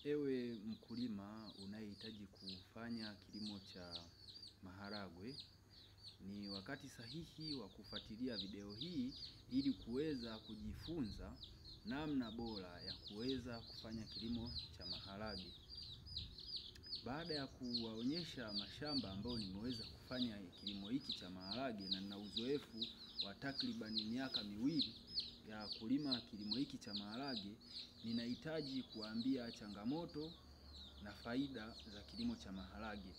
Ewe mkulima unayehitaji kufanya kilimo cha maharagwe, ni wakati sahihi wa kufuatilia video hii ili kuweza kujifunza namna bora ya kuweza kufanya kilimo cha maharage. Baada ya kuwaonyesha mashamba ambayo nimeweza kufanya kilimo hiki cha maharage, na nina uzoefu wa takribani miaka miwili ya kulima kilimo hiki cha maharage, ninahitaji kuambia changamoto na faida za kilimo cha maharage.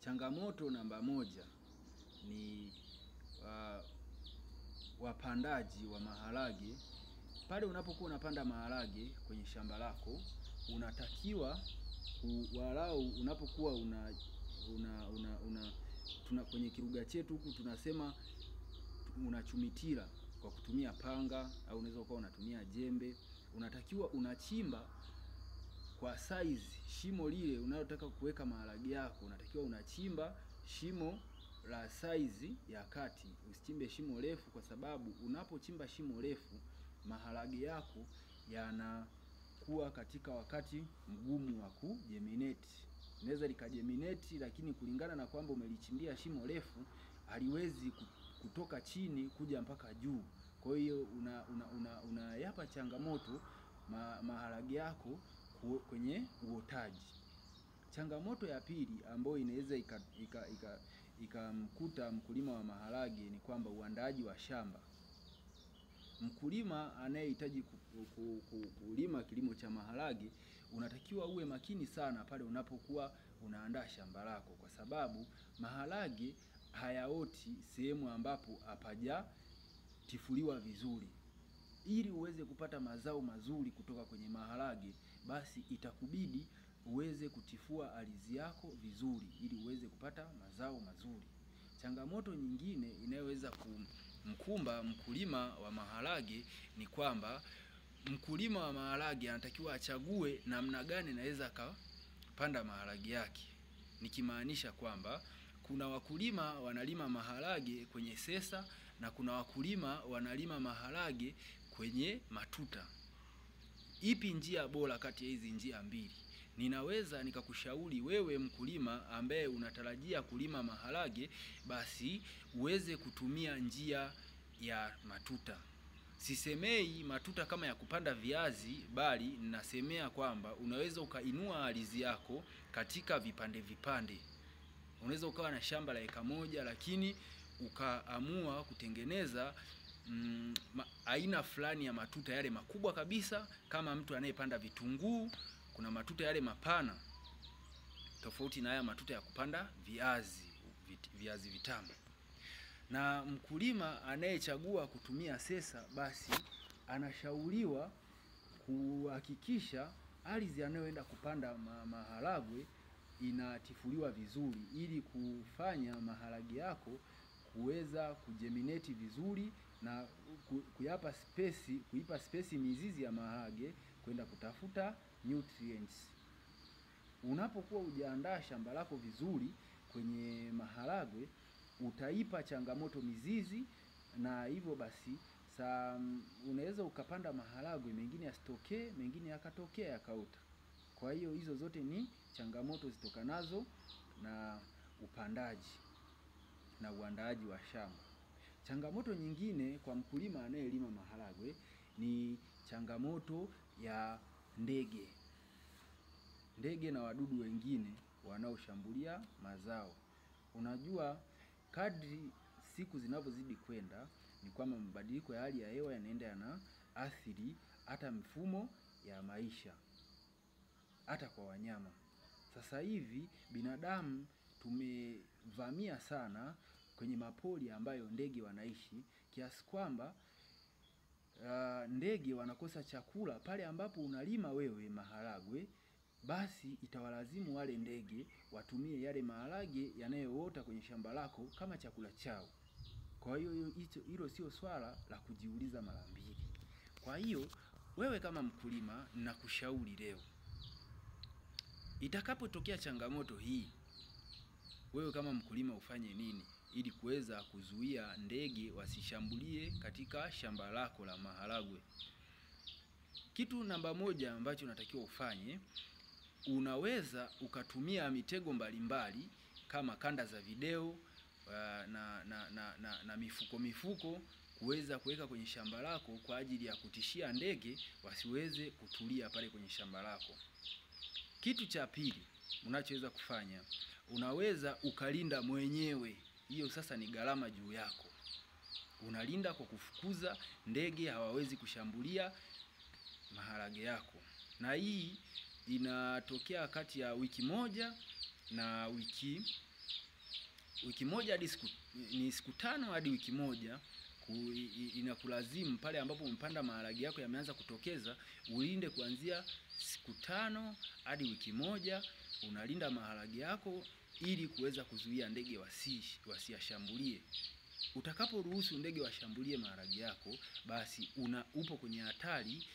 Changamoto namba moja ni wapandaji wa maharage. Pale unapokuwa unapanda maharage kwenye shamba lako, unatakiwa walau unapokuwa kwenye kiruga chetu huku tunasema unachumitira kwa kutumia panga, au unaweza ukawa unatumia jembe. Unatakiwa unachimba kwa size shimo lile unalotaka kuweka maharage yako, unatakiwa unachimba shimo la size ya kati. Usichimbe shimo refu, kwa sababu unapochimba shimo refu maharage yako yanakuwa katika wakati mgumu wa kujeminate. Inaweza likajeminate, lakini kulingana na kwamba umelichimbia shimo refu haliwezi kutoka chini kuja mpaka juu. Kwa hiyo unayapa changamoto maharage yako kwenye uotaji. Changamoto ya pili ambayo inaweza ikamkuta mkulima wa maharage ni kwamba uandaaji wa shamba. Mkulima anayehitaji kulima kilimo cha maharage unatakiwa uwe makini sana pale unapokuwa unaandaa shamba lako, kwa sababu maharage hayaoti sehemu ambapo hapajatifuliwa vizuri. Ili uweze kupata mazao mazuri kutoka kwenye maharage, basi itakubidi uweze kutifua ardhi yako vizuri ili uweze kupata mazao mazuri. Changamoto nyingine inayoweza kumkumba mkulima wa maharage ni kwamba mkulima wa maharage anatakiwa achague namna gani anaweza kupanda maharage yake. Nikimaanisha kwamba kuna wakulima wanalima maharage kwenye sesa na kuna wakulima wanalima maharage kwenye matuta. Ipi njia bora kati ya hizi njia mbili? Ninaweza nikakushauri wewe mkulima ambaye unatarajia kulima maharage, basi uweze kutumia njia ya matuta. Sisemei matuta kama ya kupanda viazi, bali ninasemea kwamba unaweza ukainua ardhi yako katika vipande vipande. Unaweza ukawa na shamba la eka moja, lakini ukaamua kutengeneza aina fulani ya matuta yale makubwa kabisa. Kama mtu anayepanda vitunguu, kuna matuta yale mapana tofauti na haya matuta ya kupanda viazi vitamu. Na mkulima anayechagua kutumia sesa, basi anashauriwa kuhakikisha ardhi anayoenda kupanda maharagwe inatifuliwa vizuri, ili kufanya maharage yako kuweza kujeminate vizuri na kuipa space mizizi ya maharage kwenda kutafuta nutrients. Unapokuwa hujaandaa shamba lako vizuri kwenye maharagwe, utaipa changamoto mizizi, na hivyo basi unaweza ukapanda maharagwe mengine yasitokee, mengine yakatokea yakaota. Kwa hiyo hizo zote ni changamoto zitokanazo na upandaji na uandaaji wa shamba. Changamoto nyingine kwa mkulima anayelima maharagwe ni changamoto ya ndege. Ndege na wadudu wengine wanaoshambulia mazao. Unajua, kadri siku zinavyozidi kwenda ni kwamba mabadiliko ya hali ya hewa yanaenda yanaathiri hata mifumo ya maisha, hata kwa wanyama. Sasa hivi binadamu tumevamia sana kwenye mapori ambayo ndege wanaishi, kiasi kwamba ndege wanakosa chakula. Pale ambapo unalima wewe maharagwe, basi itawalazimu wale ndege watumie yale maharage yanayoota kwenye shamba lako kama chakula chao. Kwa hiyo hilo sio swala la kujiuliza mara mbili. Kwa hiyo wewe kama mkulima, ninakushauri leo, itakapotokea changamoto hii, wewe kama mkulima ufanye nini ili kuweza kuzuia ndege wasishambulie katika shamba lako la maharagwe? Kitu namba moja ambacho unatakiwa ufanye, unaweza ukatumia mitego mbalimbali kama kanda za video na mifuko kuweza kuweka kwenye shamba lako kwa ajili ya kutishia ndege wasiweze kutulia pale kwenye shamba lako. Kitu cha pili unachoweza kufanya, unaweza ukalinda mwenyewe. Hiyo sasa ni gharama juu yako. Unalinda kwa kufukuza ndege, hawawezi kushambulia maharage yako. Na hii inatokea kati ya wiki moja na wiki moja hadi siku 5 hadi wiki moja. Inakulazimu pale ambapo umepanda maharage yako yameanza kutokeza, ulinde kuanzia siku 5 hadi wiki moja. Unalinda maharage yako ili kuweza kuzuia ndege wasiyashambulie. Utakaporuhusu ndege washambulie maharage yako, basi upo kwenye hatari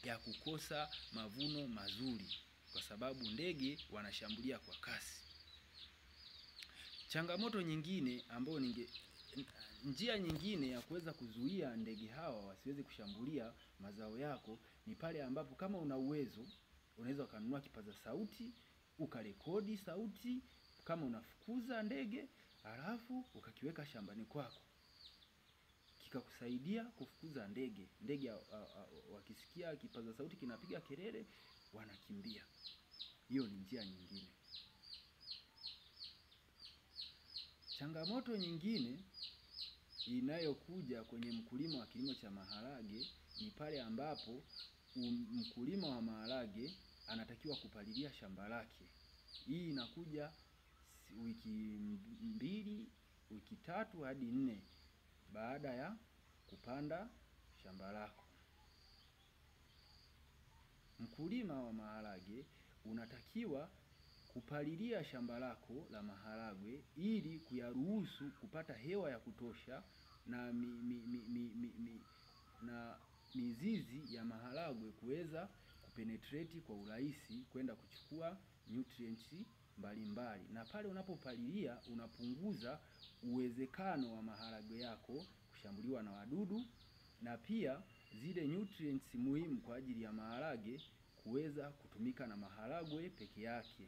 ya kukosa mavuno mazuri, kwa sababu ndege wanashambulia kwa kasi. Changamoto nyingine ambayo njia nyingine ya kuweza kuzuia ndege hawa wasiweze kushambulia mazao yako ni pale ambapo kama una uwezo unaweza ukanunua kipaza sauti, ukarekodi sauti kama unafukuza ndege, halafu ukakiweka shambani kwako, kikakusaidia kufukuza ndege. Ndege wakisikia kipaza sauti kinapiga kelele, wanakimbia. Hiyo ni njia nyingine. Changamoto nyingine inayokuja kwenye mkulima wa kilimo cha maharage ni pale ambapo mkulima wa maharage anatakiwa kupalilia shamba lake. Hii inakuja wiki 2, wiki 3 hadi 4 baada ya kupanda shamba lako. Mkulima wa maharage unatakiwa kupalilia shamba lako la maharagwe ili kuyaruhusu kupata hewa ya kutosha na na mizizi ya maharagwe kuweza kupenetrate kwa urahisi kwenda kuchukua nutrients mbalimbali. Na pale unapopalilia unapunguza uwezekano wa maharagwe yako kushambuliwa na wadudu, na pia zile nutrients muhimu kwa ajili ya maharage kuweza kutumika na maharagwe peke yake.